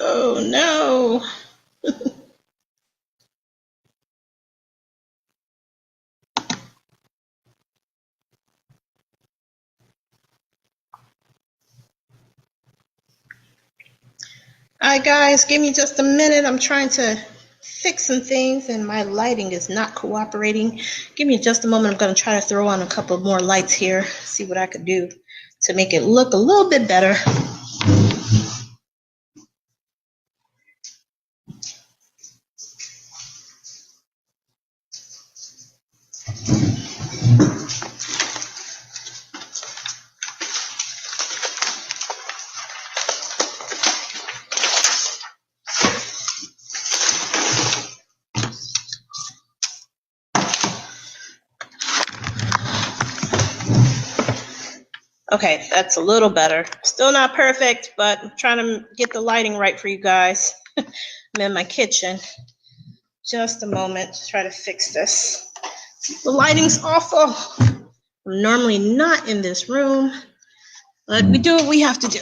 Oh no. All right, guys, give me just a minute. I'm trying to fix some things and my lighting is not cooperating. Give me just a moment. I'm going to try to throw on a couple more lights here, see what I could do to make it look a little bit better. Okay, that's a little better. Still not perfect, but I'm trying to get the lighting right for you guys. I'm in my kitchen. Just a moment to try to fix this. The lighting's awful. I'm normally not in this room, but we do what we have to do.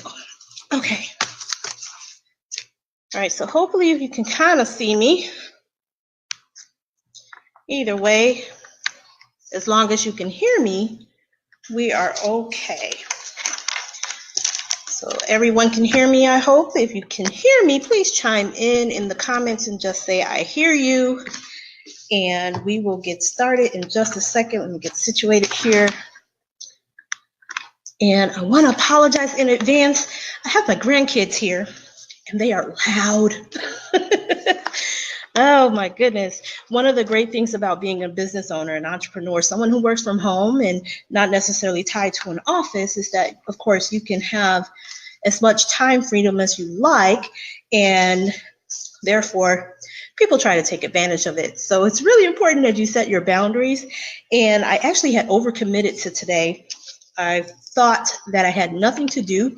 Okay. All right, so hopefully you can kind of see me. Either way, as long as you can hear me, we are okay. So everyone can hear me, I hope. If you can hear me, please chime in the comments and just say, I hear you. And we will get started in just a second. Let me get situated here. And I want to apologize in advance. I have my grandkids here, and they are loud. Oh my goodness. One of the great things about being a business owner, an entrepreneur, someone who works from home and not necessarily tied to an office is that, of course, you can have as much time freedom as you like, and therefore people try to take advantage of it. So it's really important that you set your boundaries. And I actually had overcommitted to today. I thought that I had nothing to do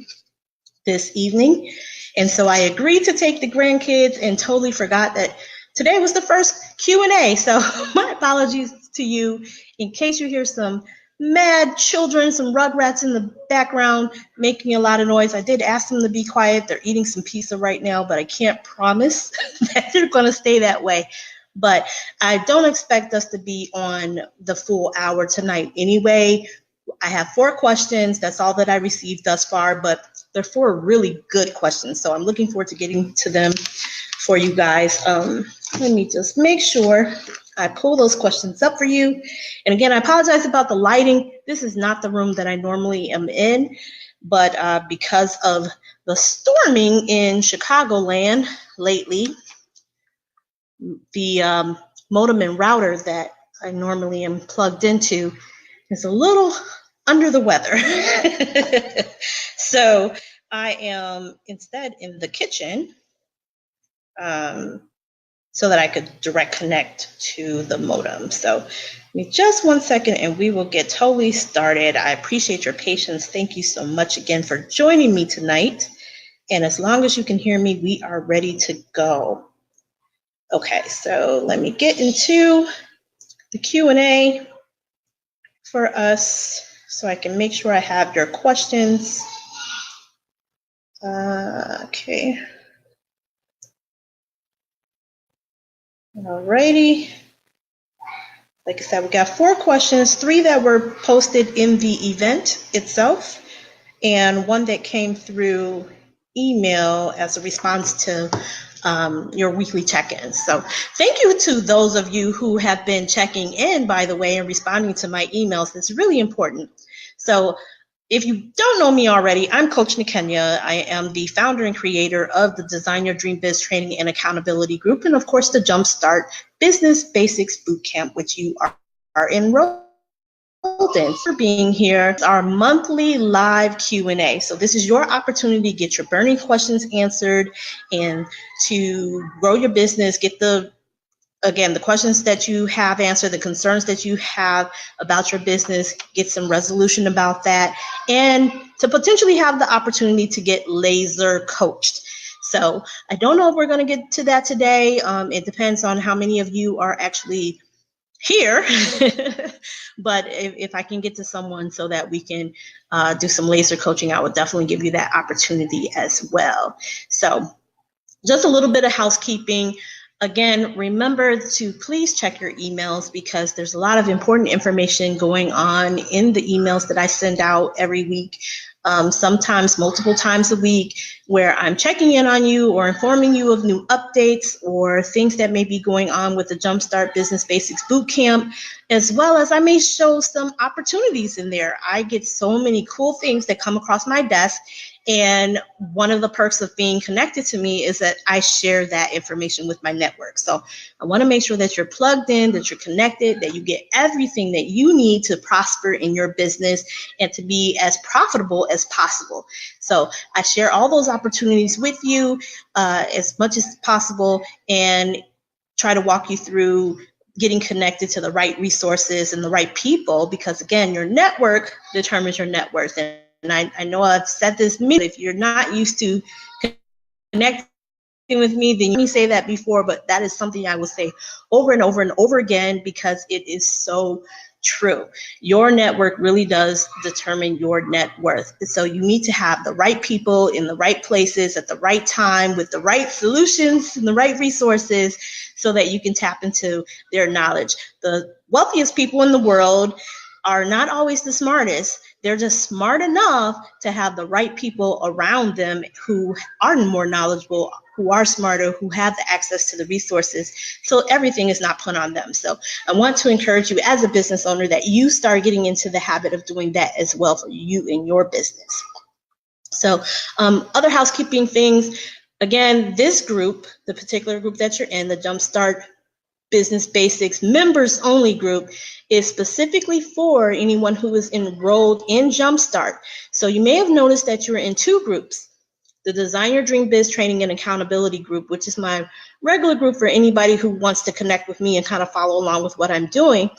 this evening. And so I agreed to take the grandkids and totally forgot that today was the first Q&A. So my apologies to you in case you hear some mad children, some rugrats in the background making a lot of noise. I did ask them to be quiet. They're eating some pizza right now, but I can't promise that they're going to stay that way. But I don't expect us to be on the full hour tonight anyway. I have 4 questions. That's all that I received thus far, but they're 4 really good questions. So I'm looking forward to getting to them for you guys. Let me just make sure I pull those questions up for you. And again, I apologize about the lighting. This is not the room that I normally am in, but because of the storming in Chicagoland lately, the modem and router that I normally am plugged into is a little under the weather. So I am instead in the kitchen so that I could direct connect to the modem. So give me just 1 second and we will get totally started. I appreciate your patience. Thank you so much again for joining me tonight. And as long as you can hear me, we are ready to go. Okay, so let me get into the Q&A for us so I can make sure I have your questions. Okay. Alrighty. Like I said, we got 4 questions, 3 that were posted in the event itself, and 1 that came through email as a response to your weekly check-ins. So thank you to those of you who have been checking in, by the way, and responding to my emails. It's really important. So if you don't know me already, I'm Coach Niquenya. I am the founder and creator of the Design Your Dream Biz Training and Accountability Group, and of course the Jumpstart Business Basics Bootcamp, which you are enrolled in. For being here, our monthly live Q&A. So this is your opportunity to get your burning questions answered and to grow your business, get the questions that you have answered, the concerns that you have about your business, get some resolution about that, and to potentially have the opportunity to get laser coached. So I don't know if we're going to get to that today. It depends on how many of you are actually here, but if I can get to someone so that we can do some laser coaching, I would definitely give you that opportunity as well. So Just a little bit of housekeeping. Again, remember to please check your emails because there's a lot of important information going on in the emails that I send out every week, sometimes multiple times a week, where I'm checking in on you or informing you of new updates or things that may be going on with the Jumpstart Business Basics Bootcamp, as well as I may show some opportunities in there. I get so many cool things that come across my desk. And one of the perks of being connected to me is that I share that information with my network. So I want to make sure that you're plugged in, that you're connected, that you get everything that you need to prosper in your business and to be as profitable as possible. So I share all those opportunities with you as much as possible and try to walk you through getting connected to the right resources and the right people, because again, your network determines your net worth. And I know I've said this, if you're not used to connecting with me, then you may say that before, but that is something I will say over and over and over again because it is so true. Your network really does determine your net worth. So you need to have the right people in the right places at the right time with the right solutions and the right resources so that you can tap into their knowledge. The wealthiest people in the world are not always the smartest. They're just smart enough to have the right people around them who are more knowledgeable, who are smarter, who have the access to the resources. So everything is not put on them. So I want to encourage you as a business owner that you start getting into the habit of doing that as well for you and your business. So other housekeeping things, again, this group, the particular group that you're in, the Jumpstart Business Basics members only group, is specifically for anyone who is enrolled in Jumpstart. So you may have noticed that you're in two groups, the Design Your Dream Biz Training and Accountability group, which is my regular group for anybody who wants to connect with me and kind of follow along with what I'm doing.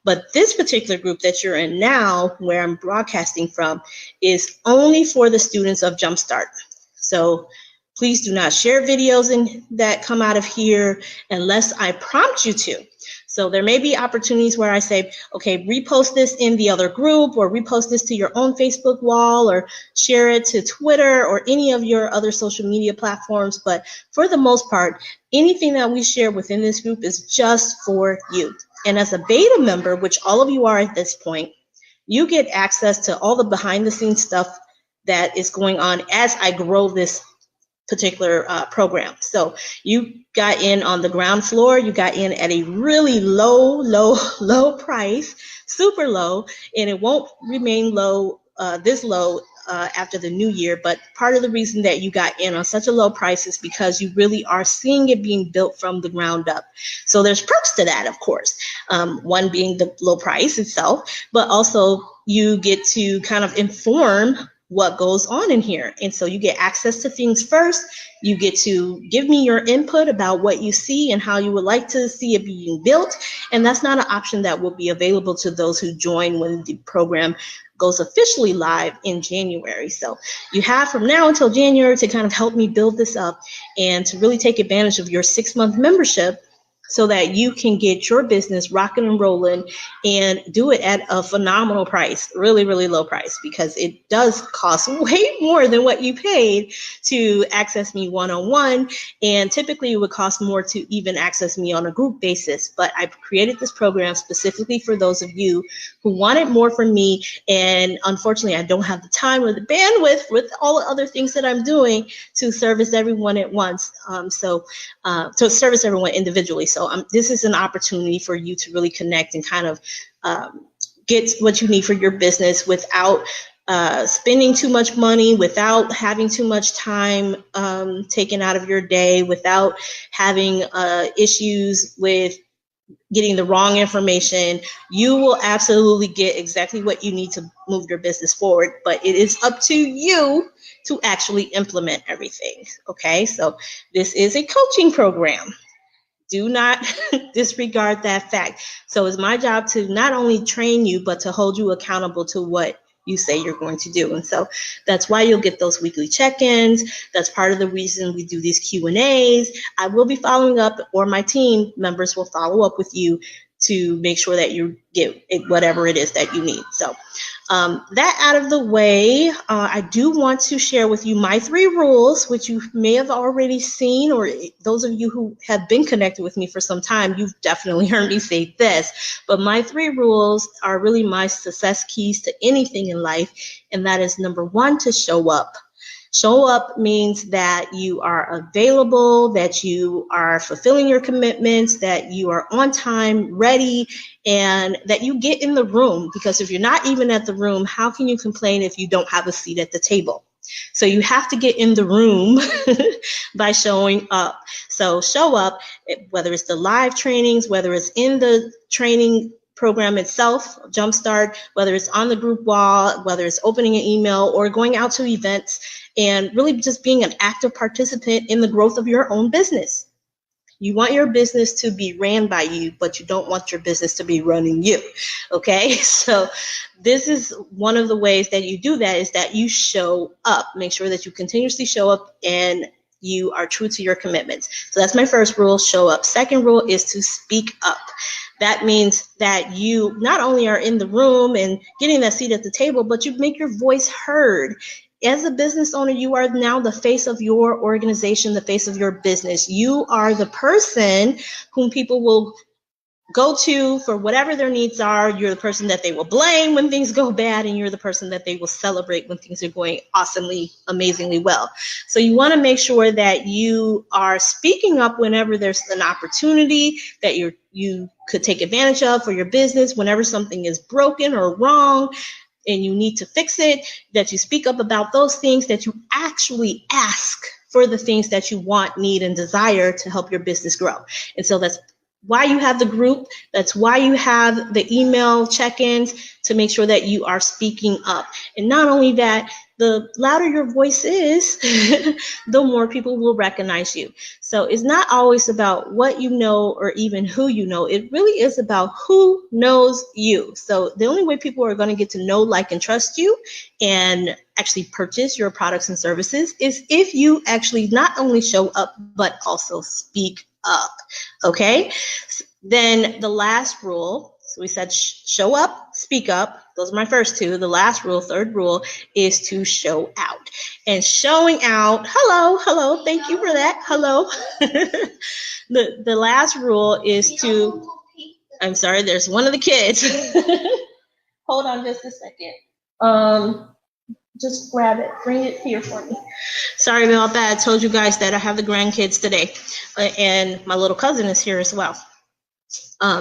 But this particular group that you're in now, where I'm broadcasting from, is only for the students of Jumpstart. So please do not share videos that come out of here unless I prompt you to. So there may be opportunities where I say, okay, repost this in the other group or repost this to your own Facebook wall or share it to Twitter or any of your other social media platforms. But for the most part, anything that we share within this group is just for you. And as a beta member, which all of you are at this point, you get access to all the behind the scenes stuff that is going on as I grow this particular program. So you got in on the ground floor, you got in at a really low price, super low, and it won't remain low, this low after the new year. But part of the reason that you got in on such a low price is because you really are seeing it being built from the ground up. So there's perks to that, of course. One being the low price itself, but also you get to kind of inform what goes on in here. And so you get access to things first. You get to give me your input about what you see and how you would like to see it being built. And that's not an option that will be available to those who join when the program goes officially live in January. So you have from now until January to kind of help me build this up and to really take advantage of your 6-month membership so that you can get your business rocking and rolling and do it at a phenomenal price, really low price, because it does cost way more than what you paid to access me one-on-one. And typically it would cost more to even access me on a group basis. But I've created this program specifically for those of you who wanted more from me. And unfortunately, I don't have the time or the bandwidth with all the other things that I'm doing to service everyone at once. To service everyone individually. So this is an opportunity for you to really connect and kind of get what you need for your business without spending too much money, without having too much time taken out of your day, without having issues with getting the wrong information. You will absolutely get exactly what you need to move your business forward, but it is up to you to actually implement everything. Okay, so this is a coaching program. Do not disregard that fact. So it's my job to not only train you, but to hold you accountable to what you say you're going to do. And so that's why you'll get those weekly check-ins. That's part of the reason we do these Q&As. I will be following up, or my team members will follow up with you to make sure that you get whatever it is that you need. So that out of the way, I do want to share with you my 3 rules, which you may have already seen, or those of you who have been connected with me for some time, you've definitely heard me say this. But my 3 rules are really my success keys to anything in life. And that is number 1, to show up. Show up means that you are available, that you are fulfilling your commitments, that you are on time, ready, and that you get in the room. Because if you're not even at the room, how can you complain if you don't have a seat at the table? So you have to get in the room by showing up. So show up, whether it's the live trainings, whether it's in the training program itself, Jumpstart, whether it's on the group wall, whether it's opening an email or going out to events, and really just being an active participant in the growth of your own business. You want your business to be ran by you, but you don't want your business to be running you, okay? So this is one of the ways that you do that, is that you show up. Make sure that you continuously show up and you are true to your commitments. So that's my first rule, show up. Second rule is to speak up. That means that you not only are in the room and getting that seat at the table, but you make your voice heard. As a business owner, you are now the face of your organization, the face of your business. You are the person whom people will go to for whatever their needs are. You're the person that they will blame when things go bad, and you're the person that they will celebrate when things are going awesomely, amazingly well. So you want to make sure that you are speaking up whenever there's an opportunity that you could take advantage of for your business, whenever something is broken or wrong and you need to fix it, that you speak up about those things, that you actually ask for the things that you want, need, and desire to help your business grow. And so that's why you have the group. That's why you have the email check-ins, to make sure that you are speaking up. And not only that, the louder your voice is, the more people will recognize you. So it's not always about what you know or even who you know. It really is about who knows you. So the only way people are going to get to know, like, and trust you and actually purchase your products and services is if you actually not only show up, but also speak up. Okay? Then the last rule, so we said show up, speak up. Those are my first 2. The last rule, third rule, is to show out. And showing out, hello, thank you for that. Hello. The last rule is to, I'm sorry, there's one of the kids. Hold on just a second. Just grab it, bring it here for me. Sorry about that. I told you guys that I have the grandkids today, and my little cousin is here as well.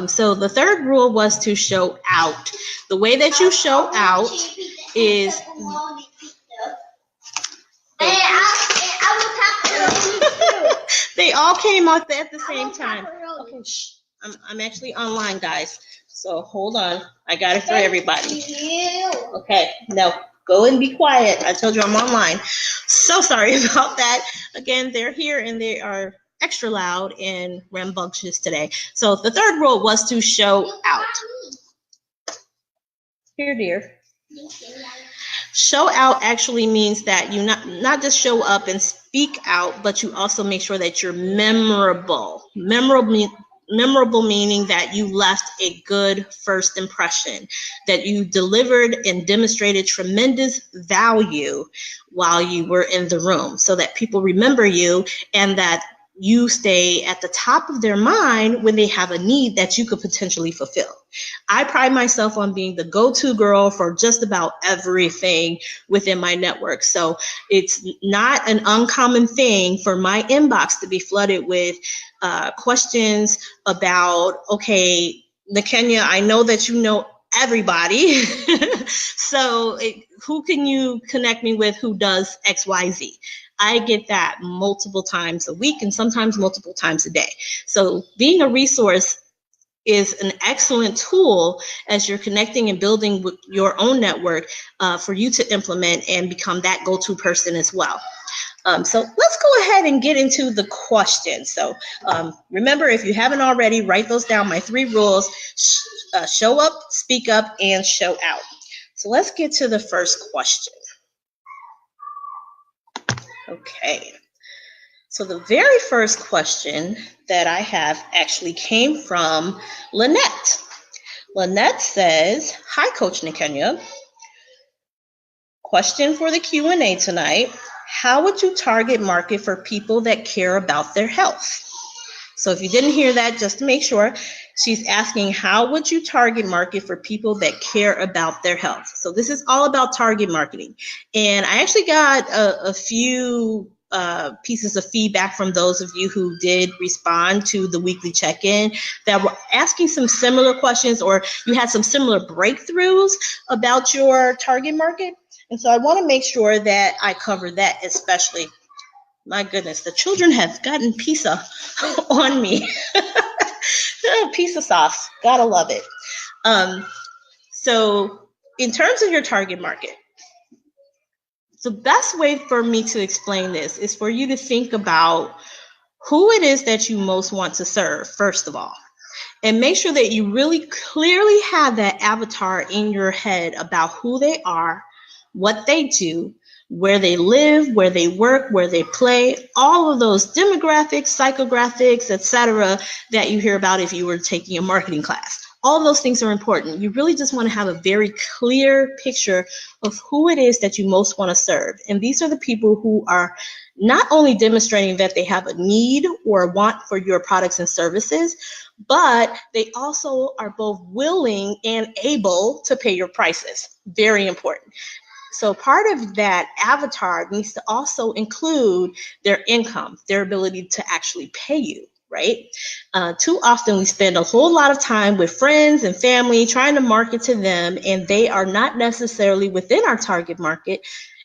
So the third rule was to show out. The way that you show out is they all came out at the same time. Okay, shh. I'm actually online, guys. So hold on. I got it for everybody. Okay, no, go and be quiet. I told you I'm online. So sorry about that. Again, they're here and they are extra loud and rambunctious today. So the third rule was to show out. Here, dear. Show out actually means that you not just show up and speak out, but you also make sure that you're memorable. Memorable meaning that you left a good first impression, that you delivered and demonstrated tremendous value while you were in the room, so that people remember you and that you stay at the top of their mind when they have a need that you could potentially fulfill. I pride myself on being the go-to girl for just about everything within my network. So it's not an uncommon thing for my inbox to be flooded with questions about, okay, Niquenya, I know that you know everybody. So who can you connect me with who does XYZ? I get that multiple times a week and sometimes multiple times a day. So being a resource is an excellent tool as you're connecting and building with your own network for you to implement and become that go-to person as well. So let's go ahead and get into the questions. So remember, if you haven't already, write those down, my 3 rules: show up, speak up, and show out. So let's get to the first question. Okay. So the very first question that I have actually came from Lynette. Lynette says, "Hi, Coach Niquenya. Question for the Q&A tonight. How would you target market for people that care about their health?" So if you didn't hear that, just to make sure, she's asking, how would you target market for people that care about their health? So this is all about target marketing. And I actually got a few pieces of feedback from those of you who did respond to the weekly check-in that were asking some similar questions, or you had some similar breakthroughs about your target market. And so I want to make sure that I cover that especially. My goodness, the children have gotten pizza on me. Pizza sauce, gotta love it. So in terms of your target market, the best way for me to explain this is for you to think about who it is that you most want to serve, first of all. And make sure that you really clearly have that avatar in your head about who they are, what they do, where they live, where they work, where they play, all of those demographics, psychographics, etc., that you hear about if you were taking a marketing class. All of those things are important. You really just want to have a very clear picture of who it is that you most want to serve. And these are the people who are not only demonstrating that they have a need or a want for your products and services, but they also are both willing and able to pay your prices. Very important. So part of that avatar needs to also include their income, their ability to actually pay you, right? Too often we spend a whole lot of time with friends and family trying to market to them, and they are not necessarily within our target market,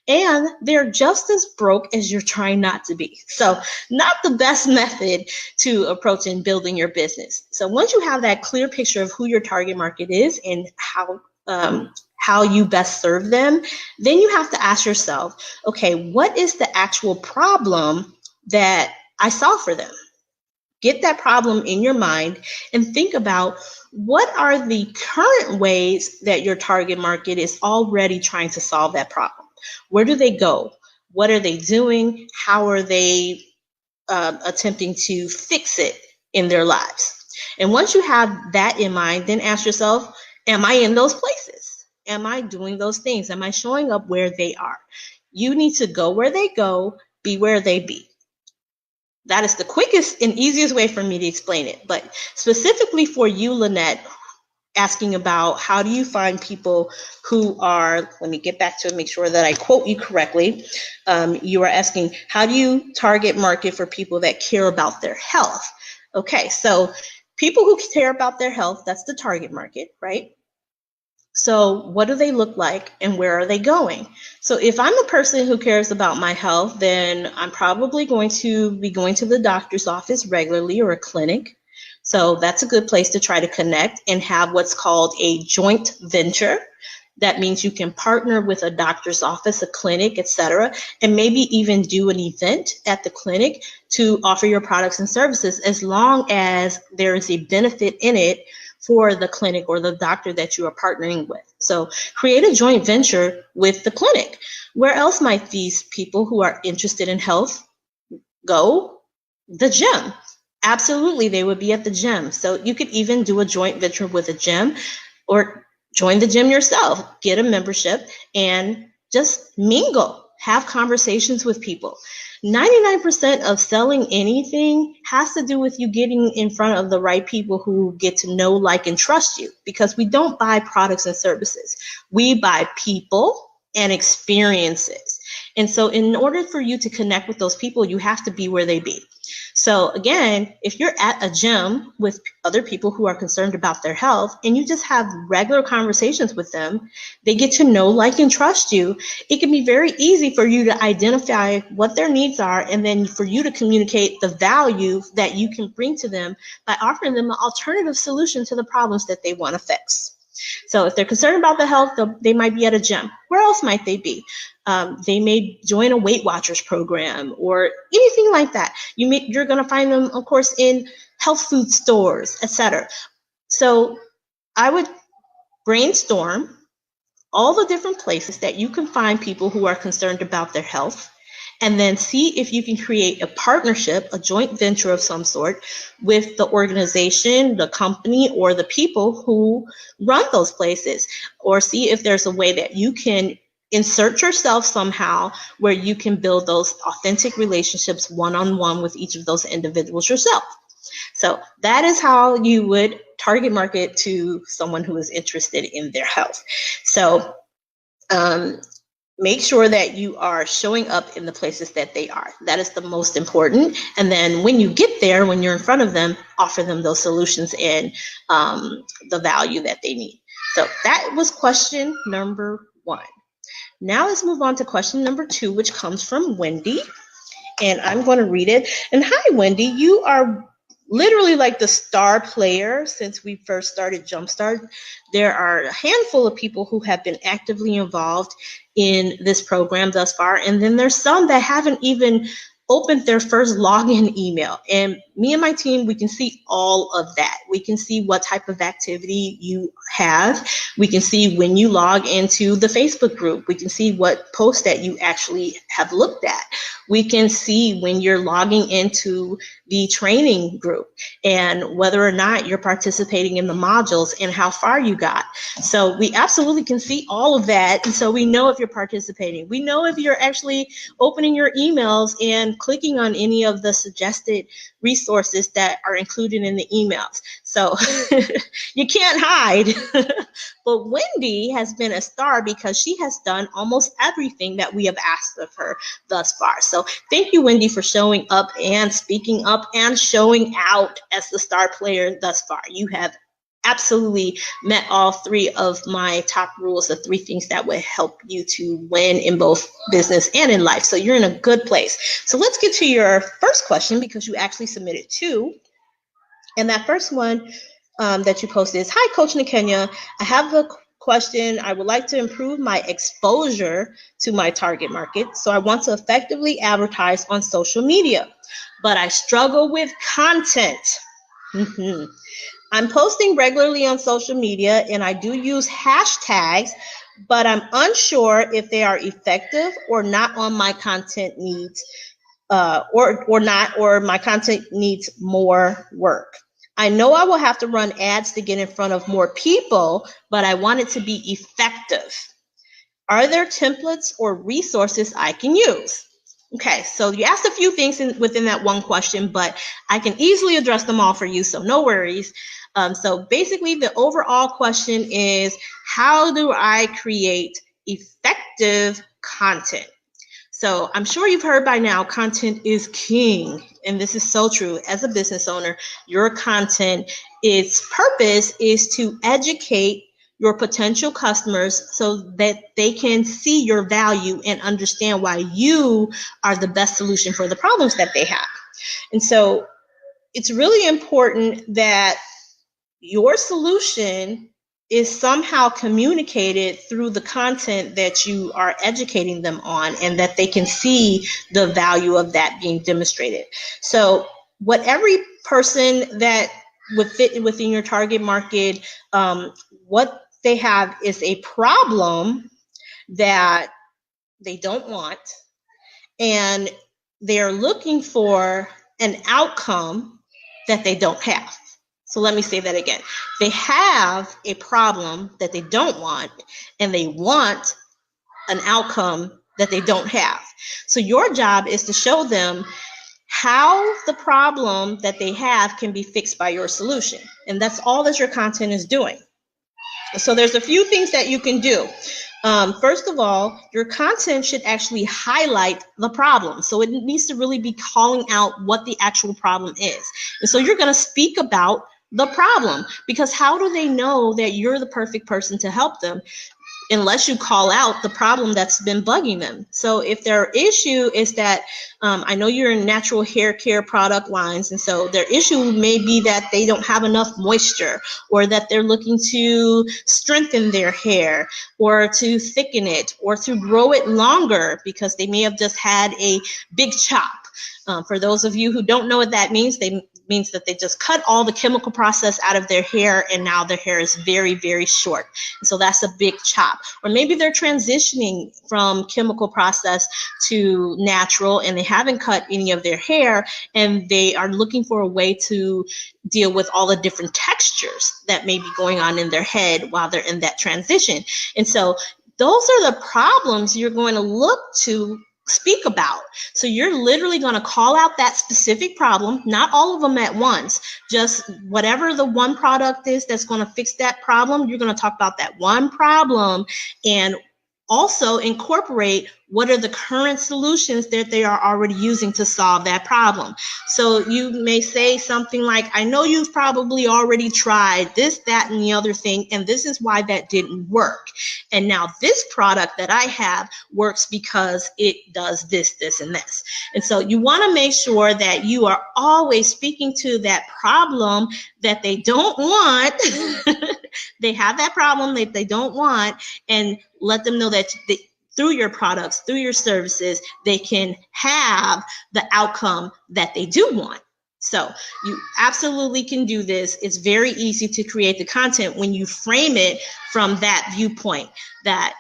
and they're just as broke as you're trying not to be. So not the best method to approach in building your business. So once you have that clear picture of who your target market is and how you best serve them, then you have to ask yourself, okay, what is the actual problem that I solve for them? Get that problem in your mind and think about what are the current ways that your target market is already trying to solve that problem. Where do they go? What are they doing? How are they attempting to fix it in their lives? And once you have that in mind, then ask yourself, am I in those places? Am I doing those things? Am I showing up where they are? You need to go where they go, be where they be. That is the quickest and easiest way for me to explain it. But specifically for you, Lynette, asking about how do you find people who are, let me get back to make sure that I quote you correctly. You are asking, how do you target market for people that care about their health? Okay, so people who care about their health, that's the target market, right? So what do they look like and where are they going? So if I'm a person who cares about my health, then I'm probably going to be going to the doctor's office regularly or a clinic. So that's a good place to try to connect and have what's called a joint venture. That means you can partner with a doctor's office, a clinic, etc., and maybe even do an event at the clinic to offer your products and services, as long as there is a benefit in it for the clinic or the doctor that you are partnering with. So create a joint venture with the clinic. Where else might these people who are interested in health go? The gym. Absolutely, they would be at the gym. So you could even do a joint venture with a gym or join the gym yourself, get a membership, and just mingle, have conversations with people. 99% of selling anything has to do with you getting in front of the right people who get to know, like, and trust you, because we don't buy products and services. We buy people and experiences. And so in order for you to connect with those people, you have to be where they be. So again, if you're at a gym with other people who are concerned about their health and you just have regular conversations with them, they get to know, like, and trust you, it can be very easy for you to identify what their needs are and then for you to communicate the value that you can bring to them by offering them an alternative solution to the problems that they want to fix. So if they're concerned about the health, they might be at a gym. Where else might they be? They may join a Weight Watchers program or anything like that. You're going to find them, of course, in health food stores, etc. So I would brainstorm all the different places that you can find people who are concerned about their health and then see if you can create a partnership, a joint venture of some sort with the organization, the company, or the people who run those places, or see if there's a way that you can insert yourself somehow where you can build those authentic relationships one-on-one with each of those individuals yourself. So that is how you would target market to someone who is interested in their health. So make sure that you are showing up in the places that they are. That is the most important. And then when you get there, when you're in front of them, offer them those solutions and the value that they need. So that was question number 1. Now let's move on to question number 2, which comes from Wendy. And I'm going to read it. And hi, Wendy, you are literally like the star player since we first started Jumpstart. There are a handful of people who have been actively involved in this program thus far, and then there's some that haven't even opened their first login email. And me and my team, we can see all of that. We can see what type of activity you have. We can see when you log into the Facebook group. We can see what posts that you actually have looked at. We can see when you're logging into the training group and whether or not you're participating in the modules and how far you got. So we absolutely can see all of that. And so we know if you're participating. We know if you're actually opening your emails and clicking on any of the suggested resources that are included in the emails. So you can't hide. But Wendy has been a star because she has done almost everything that we have asked of her thus far. So thank you, Wendy, for showing up and speaking up and showing out as the star player thus far. You have absolutely met all 3 of my top rules, the 3 things that would help you to win in both business and in life. So you're in a good place. So let's get to your first question because you actually submitted 2. And that first one that you posted is, hi, Coach Niquenya. I have a question. I would like to improve my exposure to my target market. So I want to effectively advertise on social media, but I struggle with content. I'm posting regularly on social media and I do use hashtags, but I'm unsure if they are effective or not on my content needs, or my content needs more work. I know I will have to run ads to get in front of more people, but I want it to be effective. Are there templates or resources I can use? Okay, so you asked a few things within that one question, but I can easily address them all for you, so no worries. So basically, the overall question is, how do I create effective content? So I'm sure you've heard by now, content is king. And this is so true. As a business owner, your content, its purpose is to educate your potential customers so that they can see your value and understand why you are the best solution for the problems that they have. And so it's really important that your solution is somehow communicated through the content that you are educating them on and that they can see the value of that being demonstrated. So what every person that would fit within your target market, what they have is a problem that they don't want, and they're looking for an outcome that they don't have. So let me say that again. They have a problem that they don't want, and they want an outcome that they don't have. So your job is to show them how the problem that they have can be fixed by your solution. And that's all that your content is doing. So there's a few things that you can do. First of all, your content should actually highlight the problem. So it needs to really be calling out what the actual problem is. And so you're going to speak about the problem, because how do they know that you're the perfect person to help them unless you call out the problem that's been bugging them? So if their issue is that, I know you're in natural hair care product lines, and so their issue may be that they don't have enough moisture, or that they're looking to strengthen their hair, or to thicken it, or to grow it longer because they may have just had a big chop. For those of you who don't know what that means, means that they just cut all the chemical process out of their hair, and now their hair is very, very short. And so that's a big chop. Or maybe they're transitioning from chemical process to natural, and they haven't cut any of their hair, and they are looking for a way to deal with all the different textures that may be going on in their head while they're in that transition. And so those are the problems you're going to look to speak about. So you're literally going to call out that specific problem, not all of them at once, just whatever the one product is that's going to fix that problem. You're going to talk about that one problem and also incorporate what are the current solutions that they are already using to solve that problem. So you may say something like, I know you've probably already tried this, that, and the other thing, and this is why that didn't work. And now this product that I have works because it does this, this, and this. And so you want to make sure that you are always speaking to that problem that they don't want. They have that problem that they don't want, and let them know that through your products, through your services, they can have the outcome that they do want. So you absolutely can do this. It's very easy to create the content when you frame it from that viewpoint, that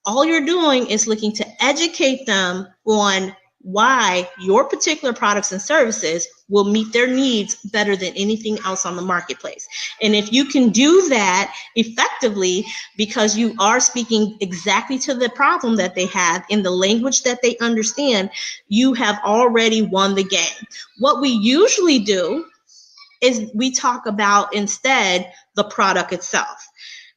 all you're doing is looking to educate them on why your particular products and services will meet their needs better than anything else on the marketplace. And if you can do that effectively, because you are speaking exactly to the problem that they have in the language that they understand, you have already won the game. What we usually do is we talk about instead the product itself.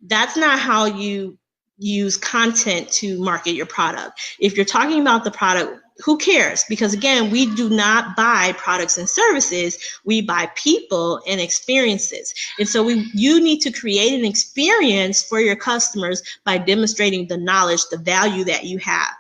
That's not how you use content to market your product. If you're talking about the product, who cares? Because again, we do not buy products and services, we buy people and experiences. And so you need to create an experience for your customers by demonstrating the knowledge, the value that you have.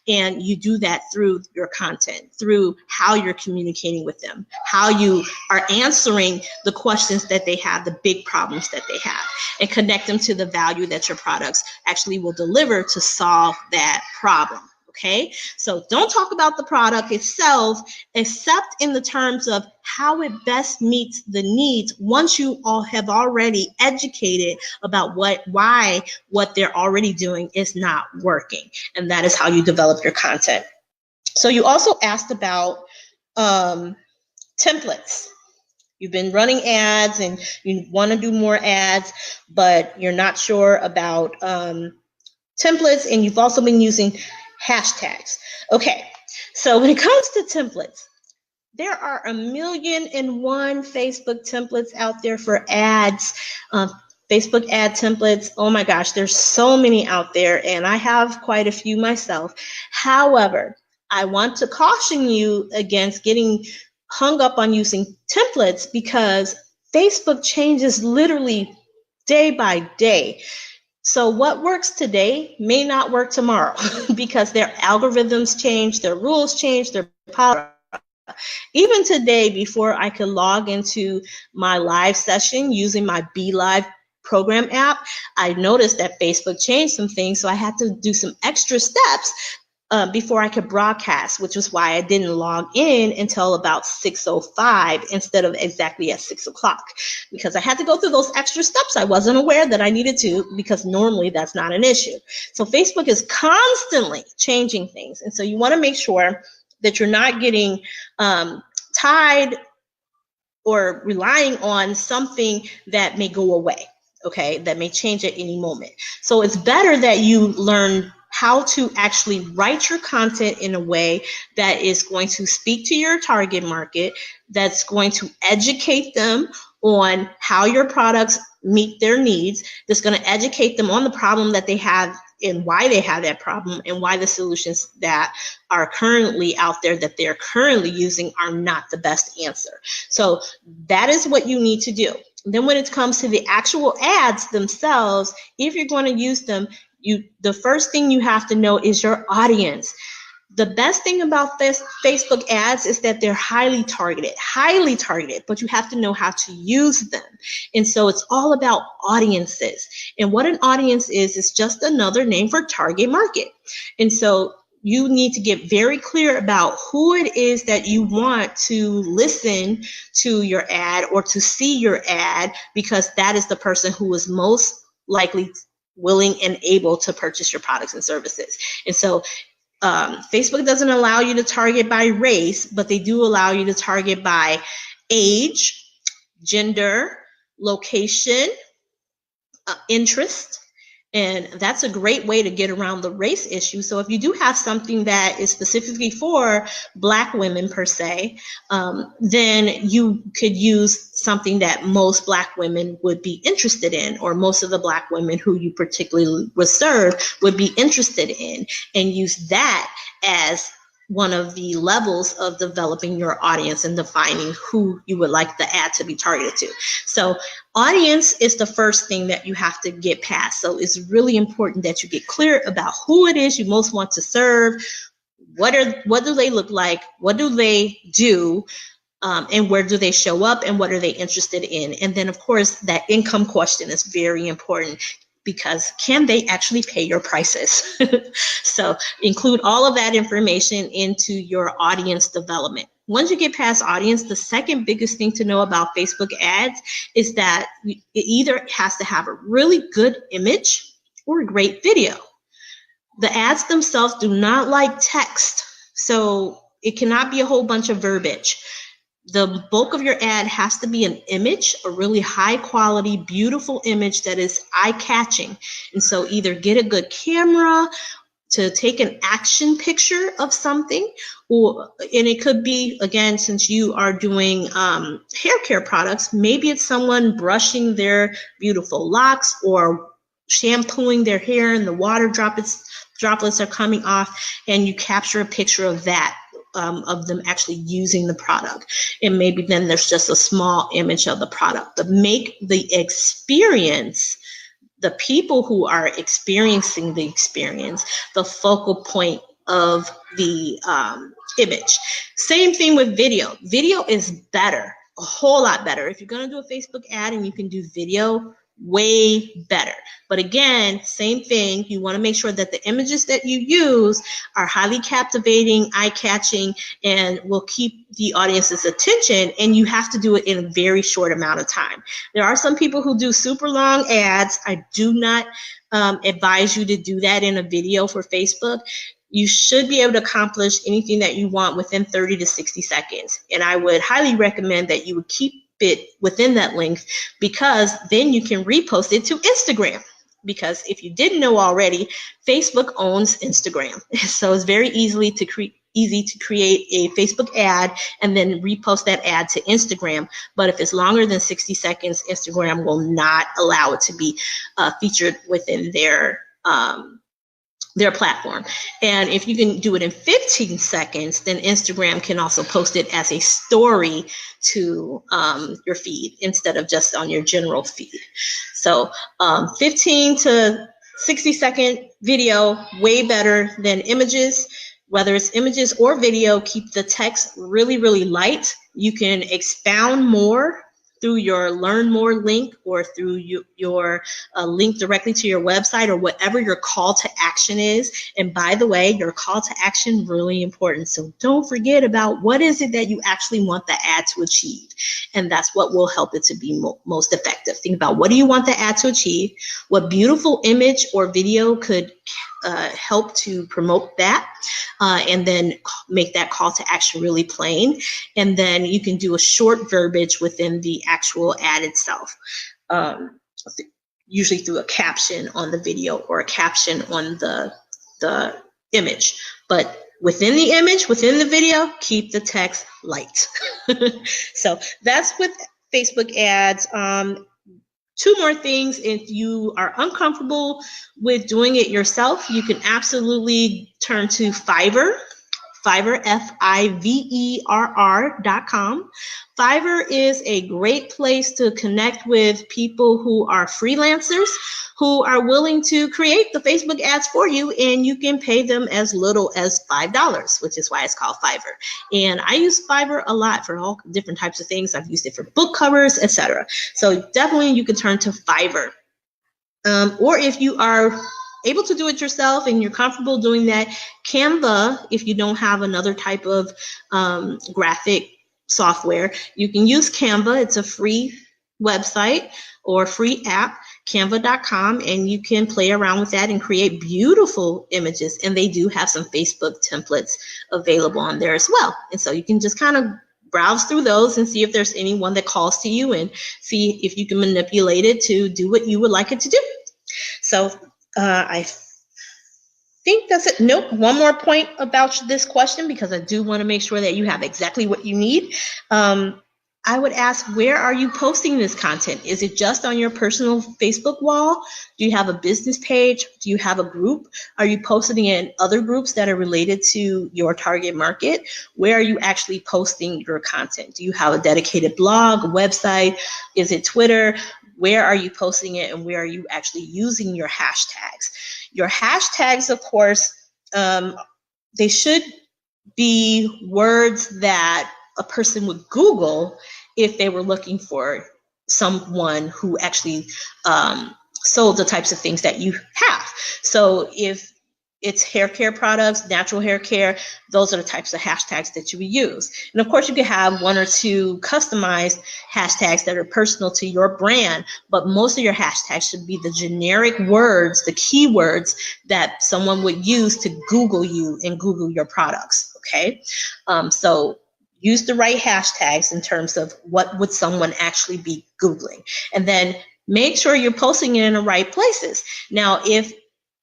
And you do that through your content, through how you're communicating with them, how you are answering the questions that they have, the big problems that they have, and connect them to the value that your products actually will deliver to solve that problem. Okay, so don't talk about the product itself, except in the terms of how it best meets the needs once you all have already educated about why what they're already doing is not working. And that is how you develop your content. So you also asked about templates. You've been running ads and you want to do more ads, but you're not sure about templates, and you've also been using hashtags. Okay, so when it comes to templates, there are 1,000,001 Facebook templates out there for ads, Facebook ad templates. Oh my gosh, there's so many out there, and I have quite a few myself. However, I want to caution you against getting hung up on using templates, because Facebook changes literally day by day. So what works today may not work tomorrow because their algorithms change, their rules change, their policy. Even today, before I could log into my live session using my BeLive program app, I noticed that Facebook changed some things, so I had to do some extra steps before I could broadcast, which was why I didn't log in until about 6:05 instead of exactly at 6 o'clock, because I had to go through those extra steps. I wasn't aware that I needed to, because normally that's not an issue. So Facebook is constantly changing things. And so you want to make sure that you're not getting tied or relying on something that may go away, okay, that may change at any moment. So it's better that you learn how to actually write your content in a way that is going to speak to your target market, that's going to educate them on how your products meet their needs, that's going to educate them on the problem that they have and why they have that problem, and why the solutions that are currently out there that they're currently using are not the best answer. So that is what you need to do. Then when it comes to the actual ads themselves, if you're going to use them, the first thing you have to know is your audience. The best thing about this Facebook ads is that they're highly targeted, but you have to know how to use them. And so it's all about audiences. And what an audience is just another name for target market. And so you need to get very clear about who it is that you want to listen to your ad or to see your ad, because that is the person who is most likely willing and able to purchase your products and services. And so Facebook doesn't allow you to target by race, but they do allow you to target by age, gender, location, interest. And that's a great way to get around the race issue. So if you do have something that is specifically for Black women per se, then you could use something that most Black women would be interested in, or most of the Black women who you particularly would serve would be interested in, and use that as one of the levels of developing your audience and defining who you would like the ad to be targeted to. So audience is the first thing that you have to get past. So it's really important that you get clear about who it is you most want to serve. What do they look like? What do they do? And where do they show up? And what are they interested in? And then, of course, that income question is very important, because can they actually pay your prices? So include all of that information into your audience development. Once you get past audience, the second biggest thing to know about Facebook ads is that it either has to have a really good image or a great video. The ads themselves do not like text, so it cannot be a whole bunch of verbiage. The bulk of your ad has to be an image, a really high quality, beautiful image that is eye-catching. And so either get a good camera to take an action picture of something, and it could be, again, since you are doing hair care products, maybe it's someone brushing their beautiful locks or shampooing their hair and the water droplets are coming off, and you capture a picture of that. Of them actually using the product. And maybe then there's just a small image of the product. But make the experience, the people who are experiencing the experience, the focal point of the image. Same thing with video. Video is better, a whole lot better. If you're going to do a Facebook ad and you can do video, way better. But again, same thing, you want to make sure that the images that you use are highly captivating, eye-catching, and will keep the audience's attention, and you have to do it in a very short amount of time. There are some people who do super long ads. I do not advise you to do that in a video for Facebook. You should be able to accomplish anything that you want within 30 to 60 seconds. And I would highly recommend that you would keep it within that length, because then you can repost it to Instagram. Because if you didn't know already, Facebook owns Instagram. So it's very easy to create a Facebook ad and then repost that ad to Instagram. But if it's longer than 60 seconds, Instagram will not allow it to be featured within their platform. And if you can do it in 15 seconds, then Instagram can also post it as a story to your feed instead of just on your general feed. So 15 to 60-second video, way better than images. Whether it's images or video, keep the text really, really light. You can expound more through your Learn More link, or through your link directly to your website, or whatever your call to action is. And by the way, your call to action, really important. So don't forget about what is it that you actually want the ad to achieve. And that's what will help it to be most effective. Think about, what do you want the ad to achieve? What beautiful image or video could help to promote that, and then make that call to action really plain. And then you can do a short verbiage within the actual ad itself, usually through a caption on the video or a caption on the image. But within the image, within the video, keep the text light. So that's with Facebook ads. Two more things. If you are uncomfortable with doing it yourself, you can absolutely turn to Fiverr. Fiverr, Fiverr.com. Fiverr is a great place to connect with people who are freelancers, who are willing to create the Facebook ads for you, and you can pay them as little as $5, which is why it's called Fiverr. And I use Fiverr a lot for all different types of things. I've used it for book covers, etc. So definitely you can turn to Fiverr. Or if you are able to do it yourself and you're comfortable doing that, Canva, if you don't have another type of graphic software, you can use Canva. It's a free website or free app, canva.com, and you can play around with that and create beautiful images. And they do have some Facebook templates available on there as well. And so you can just kind of browse through those and see if there's anyone that calls to you and see if you can manipulate it to do what you would like it to do. So I think that's it. Nope, one more point about this question, because I do want to make sure that you have exactly what you need. I would ask, where are you posting this content? Is it just on your personal Facebook wall? Do you have a business page? Do you have a group? Are you posting in other groups that are related to your target market? Where are you actually posting your content? Do you have a dedicated blog, a website? Is it Twitter? Where are you posting it, and where are you actually using your hashtags? Your hashtags, of course, they should be words that a person would Google if they were looking for someone who actually sold the types of things that you have. So if it's hair care products, natural hair care, those are the types of hashtags that you would use. And of course, you could have one or two customized hashtags that are personal to your brand, but most of your hashtags should be the generic words, the keywords that someone would use to Google you and Google your products, okay? So use the right hashtags in terms of what would someone actually be Googling. And then make sure you're posting it in the right places. Now, if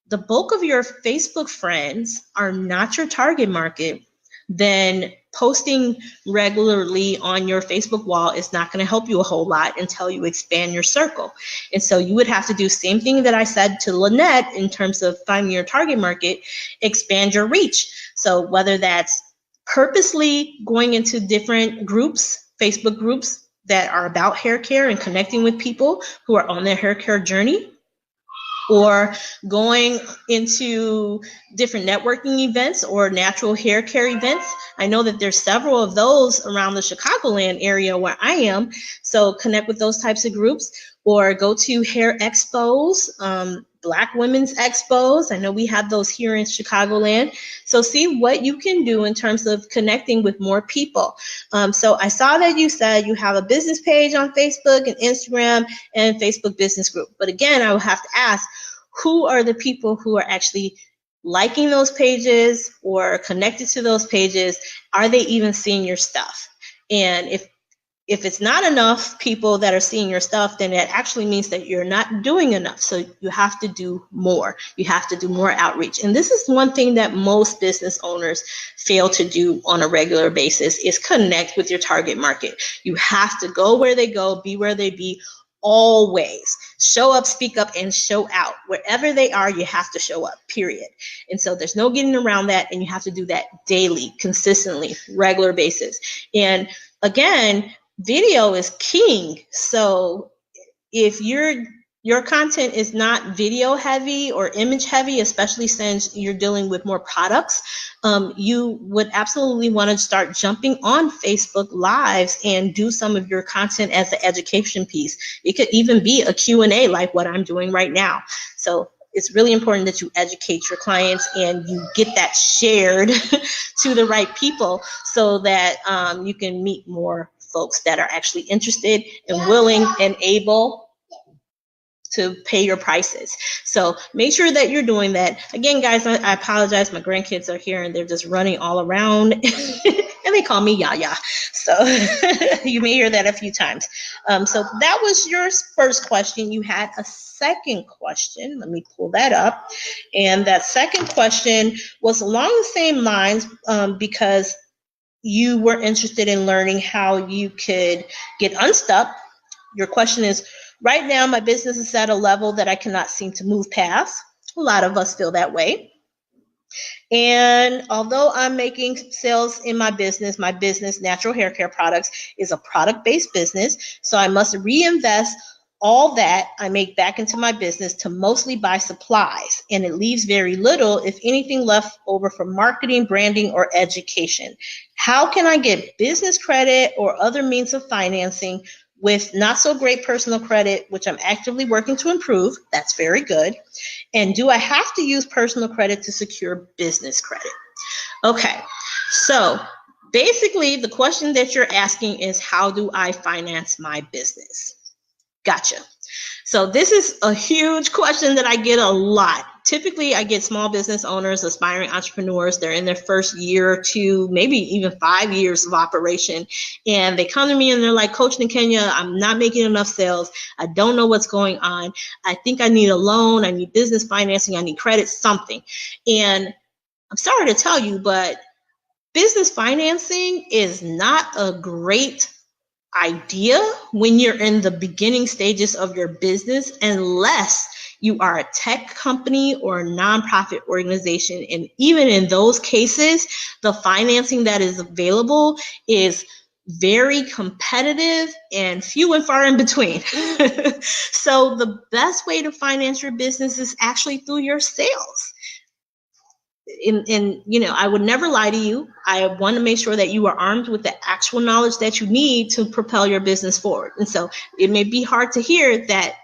the bulk of your Facebook friends are not your target market, then posting regularly on your Facebook wall is not going to help you a whole lot until you expand your circle. And so you would have to do the same thing that I said to Lynette in terms of finding your target market, expand your reach. So whether that's purposely going into different groups, Facebook groups that are about hair care and connecting with people who are on their hair care journey, or going into different networking events or natural hair care events. I know that there's several of those around the Chicagoland area where I am. So connect with those types of groups, or go to hair expos, Black women's expos. I know we have those here in Chicagoland. So see what you can do in terms of connecting with more people. So I saw that you said you have a business page on Facebook and Instagram and Facebook business group. But again, I will have to ask, who are the people who are actually liking those pages or connected to those pages? Are they even seeing your stuff? And if it's not enough people that are seeing your stuff, then it actually means that you're not doing enough. So you have to do more. You have to do more outreach. And this is one thing that most business owners fail to do on a regular basis, is connect with your target market. You have to go where they go, be where they be, always. Show up, speak up, and show out. Wherever they are, you have to show up, period. And so there's no getting around that, and you have to do that daily, consistently, regular basis. And again, video is king. So if your content is not video heavy or image heavy, especially since you're dealing with more products, you would absolutely want to start jumping on Facebook Lives and do some of your content as an education piece. It could even be a Q&A like what I'm doing right now. So it's really important that you educate your clients and you get that shared to the right people, so that you can meet more folks that are actually interested and willing and able to pay your prices. So make sure that you're doing that. Again, guys, I apologize. My grandkids are here and they're just running all around and they call me Yaya. So you may hear that a few times. So that was your first question. You had a second question. Let me pull that up. And that second question was along the same lines, because you were interested in learning how you could get unstuck. Your question is, right now my business is at a level that I cannot seem to move past. A lot of us feel that way. And although I'm making sales in my business, natural hair care products, is a product-based business. So I must reinvest all that I make back into my business to mostly buy supplies. And it leaves very little, if anything, left over for marketing, branding, or education. How can I get business credit or other means of financing with not so great personal credit, which I'm actively working to improve. That's very good. And do I have to use personal credit to secure business credit? Okay, so basically the question that you're asking is, how do I finance my business? Gotcha. So this is a huge question that I get a lot. Typically, I get small business owners, aspiring entrepreneurs. They're in their first year or two, maybe even 5 years of operation. And they come to me and they're like, Coach Niquenya, I'm not making enough sales. I don't know what's going on. I think I need a loan. I need business financing. I need credit, something. And I'm sorry to tell you, but business financing is not a great idea when you're in the beginning stages of your business, unless you are a tech company or a nonprofit organization. And even in those cases, the financing that is available is very competitive and few and far in between. So the best way to finance your business is actually through your sales. And I would never lie to you. I want to make sure that you are armed with the actual knowledge that you need to propel your business forward. And so it may be hard to hear that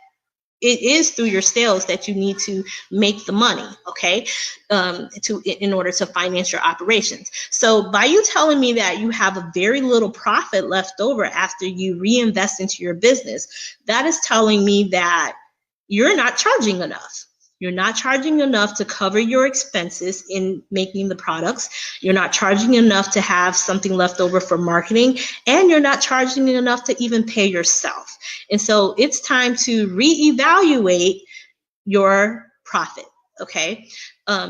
it is through your sales that you need to make the money, okay, in order to finance your operations. So by you telling me that you have a very little profit left over after you reinvest into your business, that is telling me that you're not charging enough. You're not charging enough to cover your expenses in making the products. You're not charging enough to have something left over for marketing, and you're not charging enough to even pay yourself. And so it's time to reevaluate your profit, okay?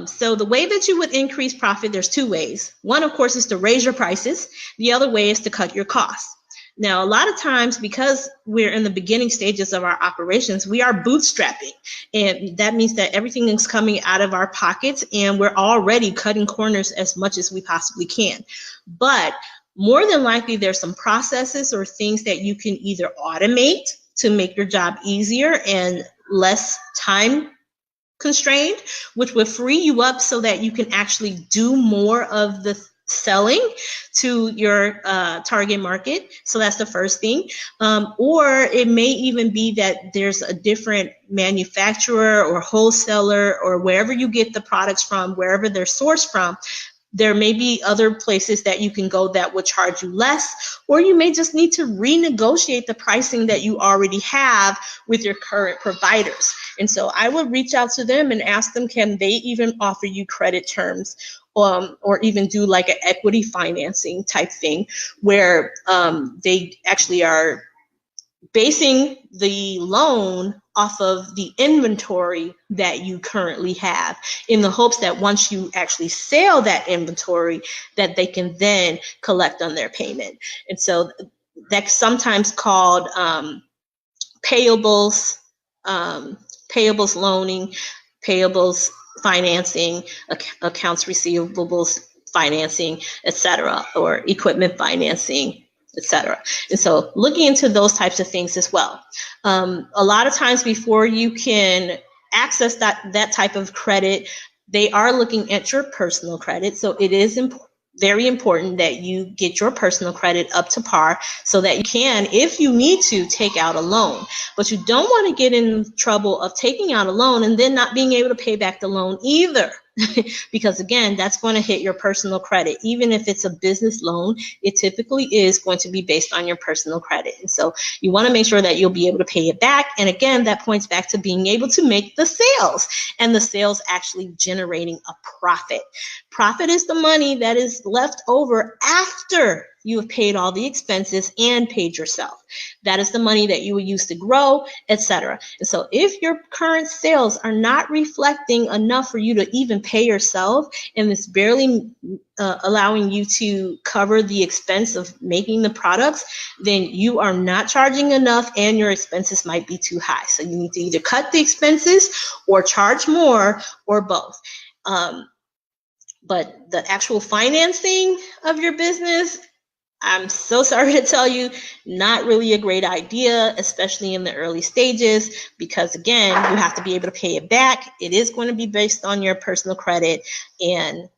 So the way that you would increase profit, there's two ways. One, of course, is to raise your prices. The other way is to cut your costs. Now, a lot of times, because we're in the beginning stages of our operations, we are bootstrapping. And that means that everything is coming out of our pockets, and we're already cutting corners as much as we possibly can. But more than likely, there's some processes or things that you can either automate to make your job easier and less time constrained, which will free you up so that you can actually do more of the selling to your target market. So that's the first thing. Or it may even be that there's a different manufacturer or wholesaler, or wherever you get the products from, wherever they're sourced from, there may be other places that you can go that would charge you less, or you may just need to renegotiate the pricing that you already have with your current providers. And so I would reach out to them and ask them, can they even offer you credit terms, or even do like an equity financing type thing, where they actually are basing the loan off of the inventory that you currently have, in the hopes that once you actually sell that inventory, that they can then collect on their payment. And so that's sometimes called payables loaning, payables financing, accounts receivables financing, etc., or equipment financing, etc. And so looking into those types of things as well. A lot of times before you can access that type of credit, they are looking at your personal credit. So it is very important that you get your personal credit up to par so that you can, if you need to, take out a loan. But you don't want to get in trouble of taking out a loan and then not being able to pay back the loan either. Because again, that's going to hit your personal credit. Even if it's a business loan, it typically is going to be based on your personal credit. And so you want to make sure that you'll be able to pay it back. And again, that points back to being able to make the sales, and the sales actually generating a profit. Profit is the money that is left over after you have paid all the expenses and paid yourself. That is the money that you will use to grow, etc. And so if your current sales are not reflecting enough for you to even pay yourself, and it's barely allowing you to cover the expense of making the products, then you are not charging enough, and your expenses might be too high. So you need to either cut the expenses or charge more, or both. But the actual financing of your business, I'm so sorry to tell you, not really a great idea, especially in the early stages, because again, you have to be able to pay it back. It is going to be based on your personal credit, and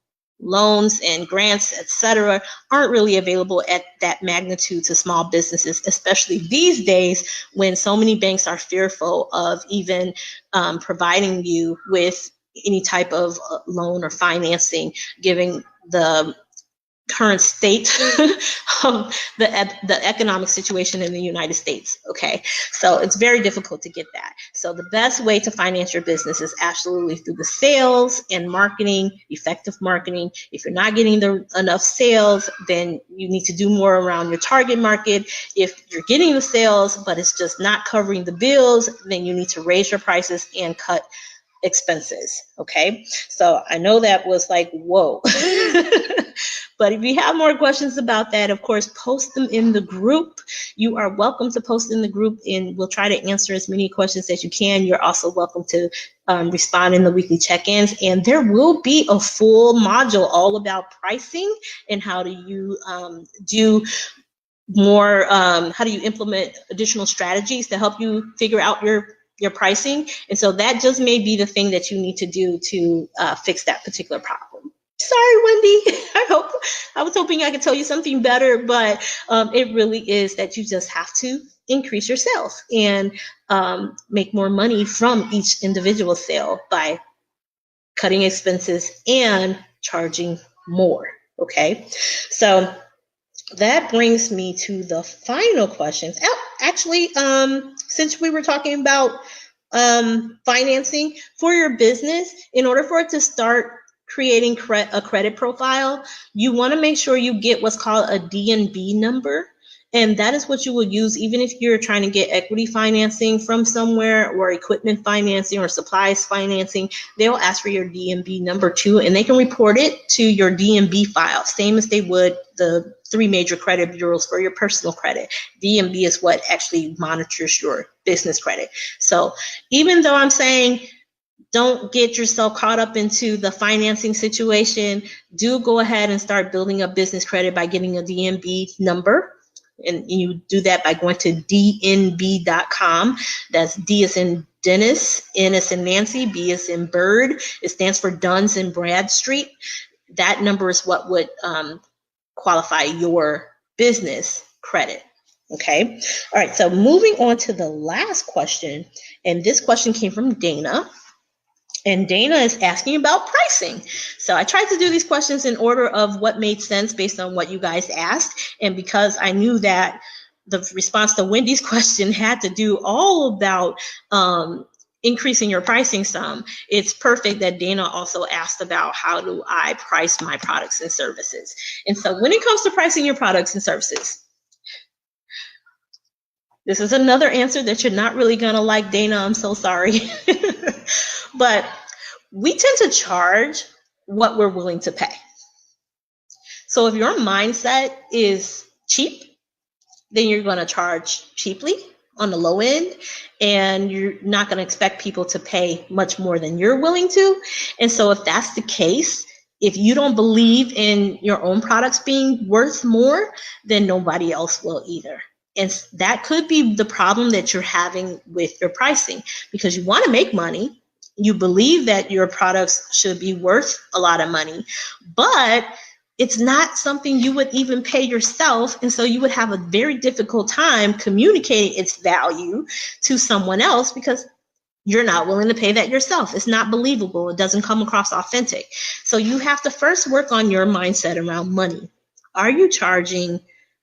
loans and grants, etc., aren't really available at that magnitude to small businesses, especially these days when so many banks are fearful of even providing you with any type of loan or financing, given the current state of the economic situation in the United States. Okay, so it's very difficult to get that. So the best way to finance your business is absolutely through the sales and marketing, effective marketing. If you're not getting enough sales, then you need to do more around your target market. If you're getting the sales but it's just not covering the bills, then you need to raise your prices and cut expenses. Okay, so I know that was like, whoa. But if you have more questions about that, of course, post them in the group. You are welcome to post in the group, and we'll try to answer as many questions as you can. You're also welcome to respond in the weekly check-ins, and there will be a full module all about pricing and how do you do more, how do you implement additional strategies to help you figure out your pricing. And so that just may be the thing that you need to do to fix that particular problem. Sorry, Wendy. I was hoping I could tell you something better, but it really is that you just have to increase your sales and make more money from each individual sale by cutting expenses and charging more. Okay, so that brings me to the final questions. Actually, since we were talking about financing for your business, in order for it to start creating a credit profile, you want to make sure you get what's called a D&B number. And that is what you will use even if you're trying to get equity financing from somewhere or equipment financing or supplies financing. They'll ask for your D&B number too, and they can report it to your D&B file, same as they would the 3 major credit bureaus for your personal credit. D&B is what actually monitors your business credit. So even though I'm saying don't get yourself caught up into the financing situation, do go ahead and start building up business credit by getting a D&B number. And you do that by going to dnb.com. That's D as in Dennis, N as in Nancy, B as in Bird. It stands for Duns and Bradstreet. That number is what would qualify your business credit. Okay. All right. So moving on to the last question. And this question came from Dana. And Dana is asking about pricing. So I tried to do these questions in order of what made sense based on what you guys asked. And because I knew that the response to Wendy's question had to do all about increasing your pricing some, it's perfect that Dana also asked about how do I price my products and services. And so when it comes to pricing your products and services, this is another answer that you're not really gonna like, Dana. I'm so sorry. But we tend to charge what we're willing to pay. So if your mindset is cheap, then you're going to charge cheaply on the low end, and you're not going to expect people to pay much more than you're willing to. And so if that's the case, if you don't believe in your own products being worth more, then nobody else will either. And that could be the problem that you're having with your pricing, because you want to make money. You believe that your products should be worth a lot of money, but it's not something you would even pay yourself. And so you would have a very difficult time communicating its value to someone else because you're not willing to pay that yourself. It's not believable. It doesn't come across authentic. So you have to first work on your mindset around money. Are you charging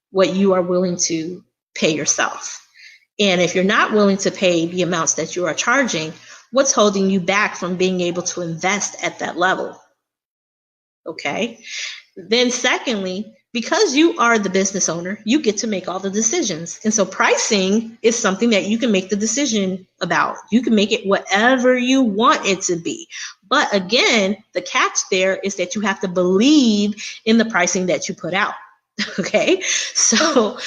what you are willing to pay yourself? And if you're not willing to pay the amounts that you are charging, what's holding you back from being able to invest at that level? Okay. Then secondly, because you are the business owner, you get to make all the decisions. And so pricing is something that you can make the decision about. You can make it whatever you want it to be. But again, the catch there is that you have to believe in the pricing that you put out. Okay. So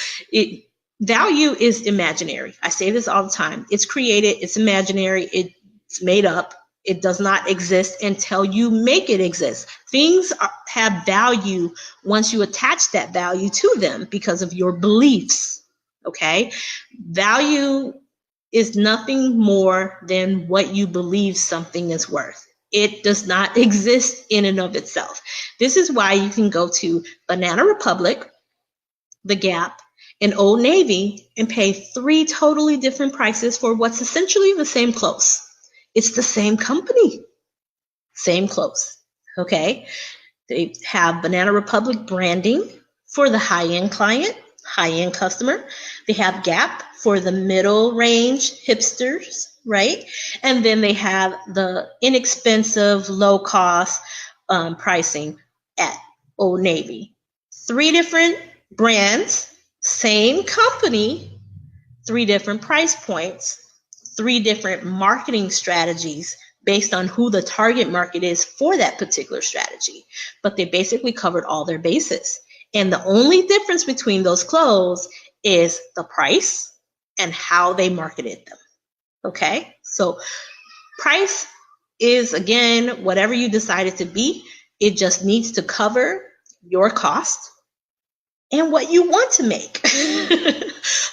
value is imaginary. I say this all the time. It's created, it's imaginary, it's made up. It does not exist until you make it exist. Things have value once you attach that value to them because of your beliefs. Okay? Value is nothing more than what you believe something is worth. It does not exist in and of itself. This is why you can go to Banana Republic, The Gap, and Old Navy and pay 3 totally different prices for what's essentially the same clothes. It's the same company, same clothes, okay? They have Banana Republic branding for the high-end client, high-end customer. They have Gap for the middle range hipsters, right? And then they have the inexpensive, low-cost pricing at Old Navy. 3 different brands, same company, 3 different price points, 3 different marketing strategies based on who the target market is for that particular strategy. But they basically covered all their bases. And the only difference between those clothes is the price and how they marketed them. Okay? So price is, again, whatever you decide it to be. It just needs to cover your cost and what you want to make.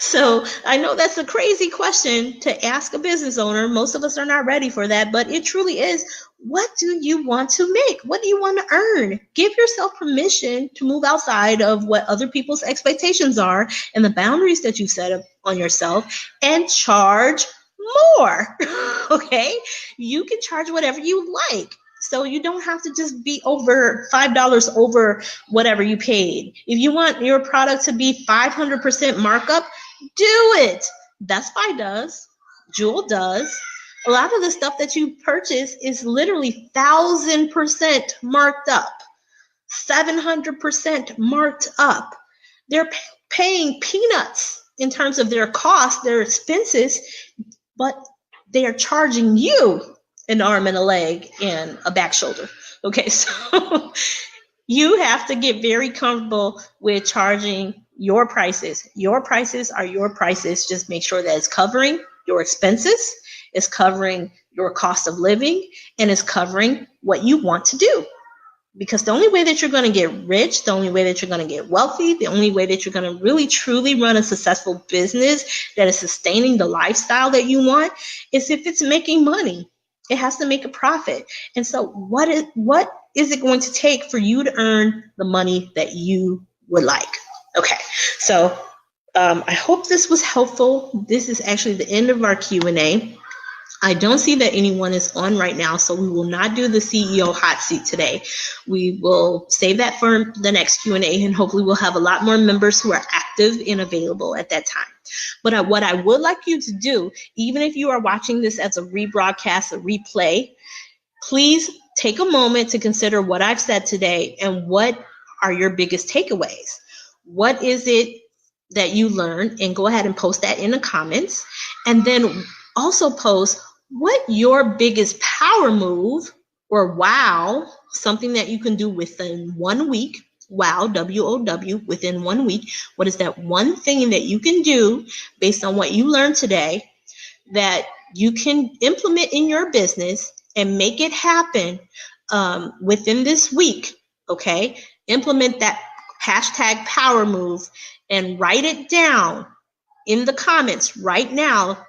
So I know that's a crazy question to ask a business owner. Most of us are not ready for that, but it truly is. What do you want to make? What do you want to earn? Give yourself permission to move outside of what other people's expectations are and the boundaries that you set up on yourself and charge more. Okay? You can charge whatever you like. So you don't have to just be over $5 over whatever you paid. If you want your product to be 500% markup, do it. Best Buy does. Jewel does. A lot of the stuff that you purchase is literally 1,000% marked up, 700% marked up. They're paying peanuts in terms of their cost, their expenses, but they are charging you an arm and a leg and a back shoulder. Okay, so you have to get very comfortable with charging your prices. Your prices are your prices. Just make sure that it's covering your expenses, it's covering your cost of living, and it's covering what you want to do. Because the only way that you're going to get rich, the only way that you're going to get wealthy, the only way that you're going to really truly run a successful business that is sustaining the lifestyle that you want is if it's making money. It has to make a profit. And so what is it going to take for you to earn the money that you would like? Okay, so I hope this was helpful. This is actually the end of our Q&A. I don't see that anyone is on right now, so we will not do the CEO hot seat today. We will save that for the next Q&A, and hopefully we'll have a lot more members who are active and available at that time. But what I would like you to do, even if you are watching this as a rebroadcast, a replay, please take a moment to consider what I've said today and what are your biggest takeaways. What is it that you learned? And go ahead and post that in the comments. And then also post what your biggest power move or wow, something that you can do within 1 week. Wow, W-O-W, within 1 week. What is that one thing that you can do based on what you learned today that you can implement in your business and make it happen within this week, okay? Implement that hashtag power move and write it down in the comments right now.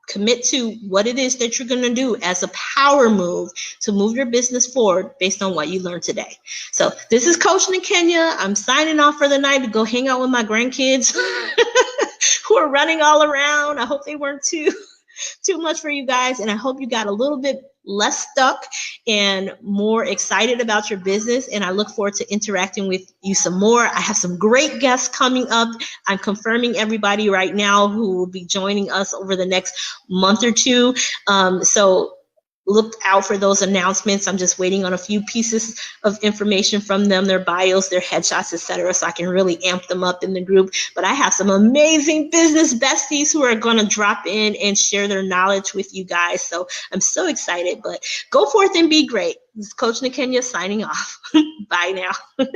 Commit to what it is that you're going to do as a power move to move your business forward based on what you learned today. So this is Coach Niquenya. I'm signing off for the night to go hang out with my grandkids who are running all around. I hope they weren't too much for you guys, and I hope you got a little bit less stuck and more excited about your business, and I look forward to interacting with you some more. I have some great guests coming up. I'm confirming everybody right now who will be joining us over the next month or two, so look out for those announcements. I'm just waiting on a few pieces of information from them, their bios, their headshots, etc., so I can really amp them up in the group. But I have some amazing business besties who are going to drop in and share their knowledge with you guys. So I'm so excited. But go forth and be great. This is Coach Niquenya signing off. Bye now.